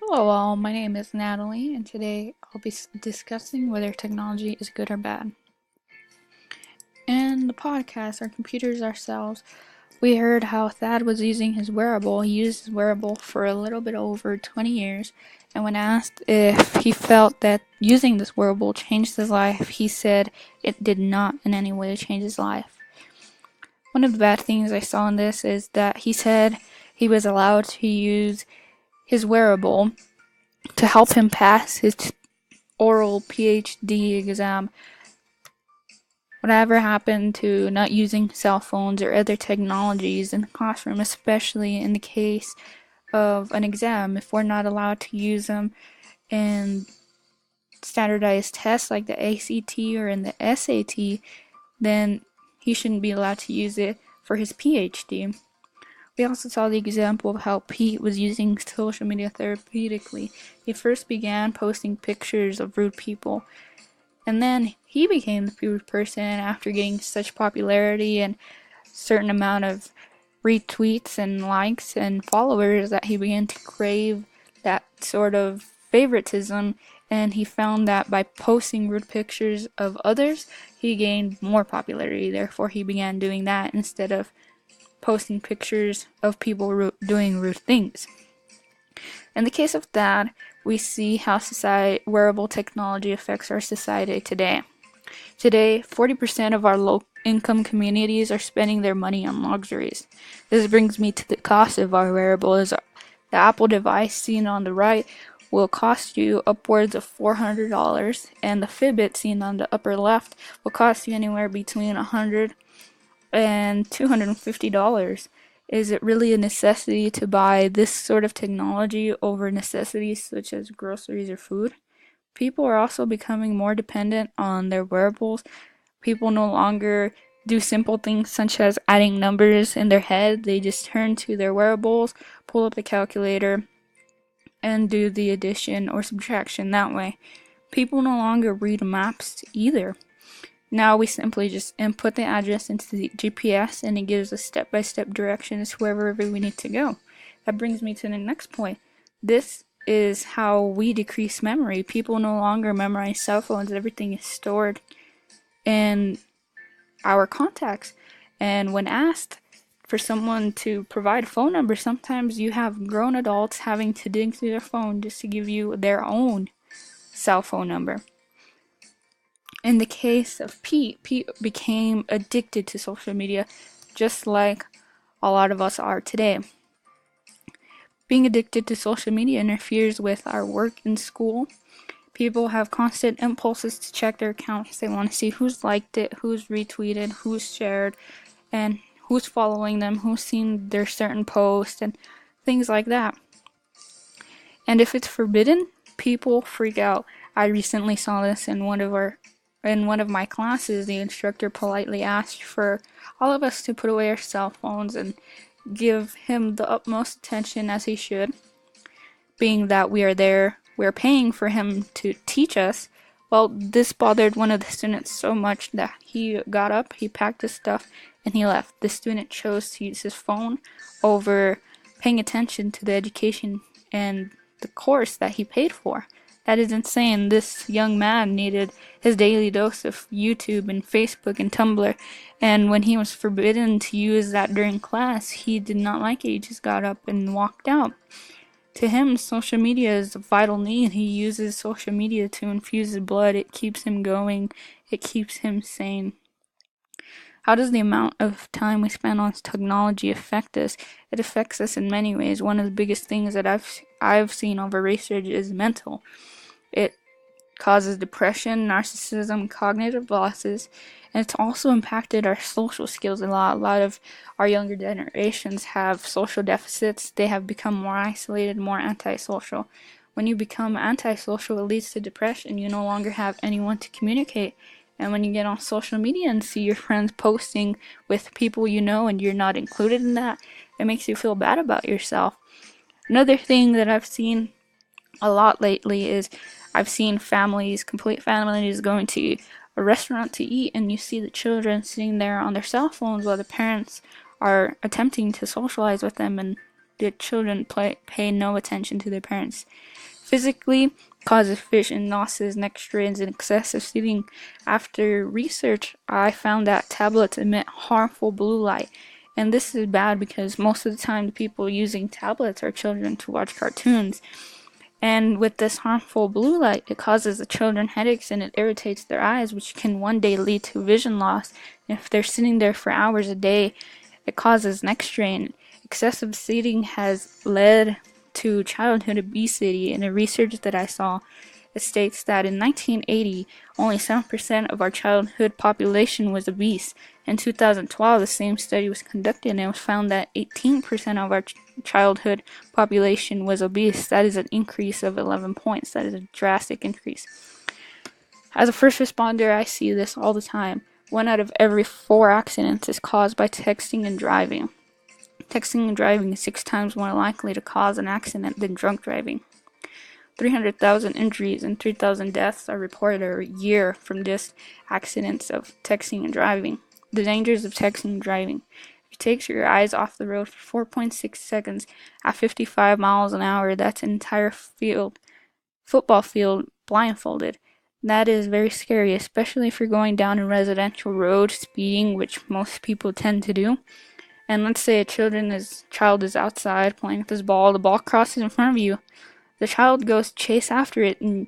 Hello all, my name is Natalie, and today I'll be discussing whether technology is good or bad. In the podcast, Our Computers Ourselves, we heard how Thad was using his wearable. He used his wearable for a little bit over 20 years, and when asked if he felt that using this wearable changed his life, he said it did not in any way change his life. One of the bad things I saw in this is that he said he was allowed to use his wearable to help him pass his oral PhD exam. Whatever happened to not using cell phones or other technologies in the classroom, especially in the case of an exam? If we're not allowed to use them in standardized tests like the ACT or in the SAT, then he shouldn't be allowed to use it for his PhD. We also saw the example of how Pete was using social media therapeutically. He first began posting pictures of rude people, and then he became the rude person after getting such popularity and certain amount of retweets and likes and followers that he began to crave that sort of favoritism, and he found that by posting rude pictures of others, he gained more popularity. Therefore, he began doing that instead of posting pictures of people doing rude things. In the case of that, we see how wearable technology affects our society today. Today, 40% of our low-income communities are spending their money on luxuries. This brings me to the cost of our wearables. The Apple device seen on the right will cost you upwards of $400, and the Fitbit seen on the upper left will cost you anywhere between $100 and $250. Is it really a necessity to buy this sort of technology over necessities such as groceries or food? People are also becoming more dependent on their wearables. People no longer do simple things such as adding numbers in their head. They just turn to their wearables, pull up the calculator, and do the addition or subtraction that way. People no longer read maps either. Now we simply just input the address into the GPS and it gives us step-by-step directions to wherever we need to go. That brings me to the next point. This is how we decrease memory. People no longer memorize cell phones. Everything is stored in our contacts. And when asked for someone to provide a phone number, sometimes you have grown adults having to dig through their phone just to give you their own cell phone number. In the case of Pete became addicted to social media, just like a lot of us are today. Being addicted to social media interferes with our work and school. People have constant impulses to check their accounts. They want to see who's liked it, who's retweeted, who's shared, and who's following them, who's seen their certain post, and things like that. And if it's forbidden, people freak out. I recently saw this in one of my classes. The instructor politely asked for all of us to put away our cell phones and give him the utmost attention as he should, being that we're paying for him to teach us. Well, this bothered one of the students so much that he got up, he packed his stuff, and he left. The student chose to use his phone over paying attention to the education and the course that he paid for. That is insane. This young man needed his daily dose of YouTube and Facebook and Tumblr, and when he was forbidden to use that during class, he did not like it. He just got up and walked out. To him, social media is a vital need. He uses social media to infuse his blood. It keeps him going. It keeps him sane. How does the amount of time we spend on technology affect us? It affects us in many ways. One of the biggest things that I've seen over research is mental. It causes depression, narcissism, cognitive losses, and it's also impacted our social skills a lot. A lot of our younger generations have social deficits. They have become more isolated, more antisocial. When you become antisocial, it leads to depression. You no longer have anyone to communicate. And when you get on social media and see your friends posting with people you know and you're not included in that, it makes you feel bad about yourself. Another thing that I've seen a lot lately is I've seen complete families going to a restaurant to eat, and you see the children sitting there on their cell phones while the parents are attempting to socialize with them, and the children pay no attention to their parents. Physically, causes vision losses, neck strains, and excessive sitting. After research, I found that tablets emit harmful blue light. And this is bad because most of the time the people using tablets are children to watch cartoons. And with this harmful blue light, it causes the children headaches and it irritates their eyes, which can one day lead to vision loss. And if they're sitting there for hours a day, it causes neck strain. Excessive seating has led to childhood obesity. In a research that I saw, it states that in 1980, only 7% of our childhood population was obese. In 2012, the same study was conducted and it was found that 18% of our childhood population was obese. That is an increase of 11 points. That is a drastic increase. As a first responder, I see this all the time. 1 out of every 4 accidents is caused by texting and driving. Texting and driving is 6 times more likely to cause an accident than drunk driving. 300,000 injuries and 3,000 deaths are reported a year from just accidents of texting and driving. The dangers of texting and driving. If you take your eyes off the road for 4.6 seconds at 55 miles an hour, that's an entire football field, blindfolded. That is very scary, especially if you're going down a residential road speeding, which most people tend to do. And let's say a child is outside playing with his ball, the ball crosses in front of you. The child goes to chase after it and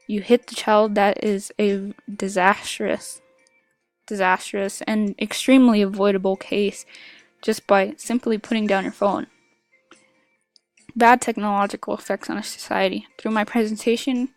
you hit the child. That is a disastrous and extremely avoidable case just by simply putting down your phone. Bad technological effects on a society. Through my presentation,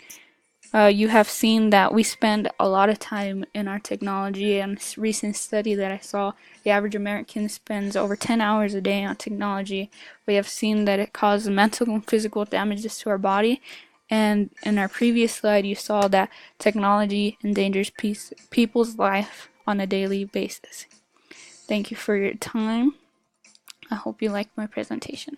you have seen that we spend a lot of time in our technology. And this recent study that I saw, the average American spends over 10 hours a day on technology. We have seen that it causes mental and physical damages to our body. And in our previous slide, you saw that technology endangers people's life on a daily basis. Thank you for your time. I hope you liked my presentation.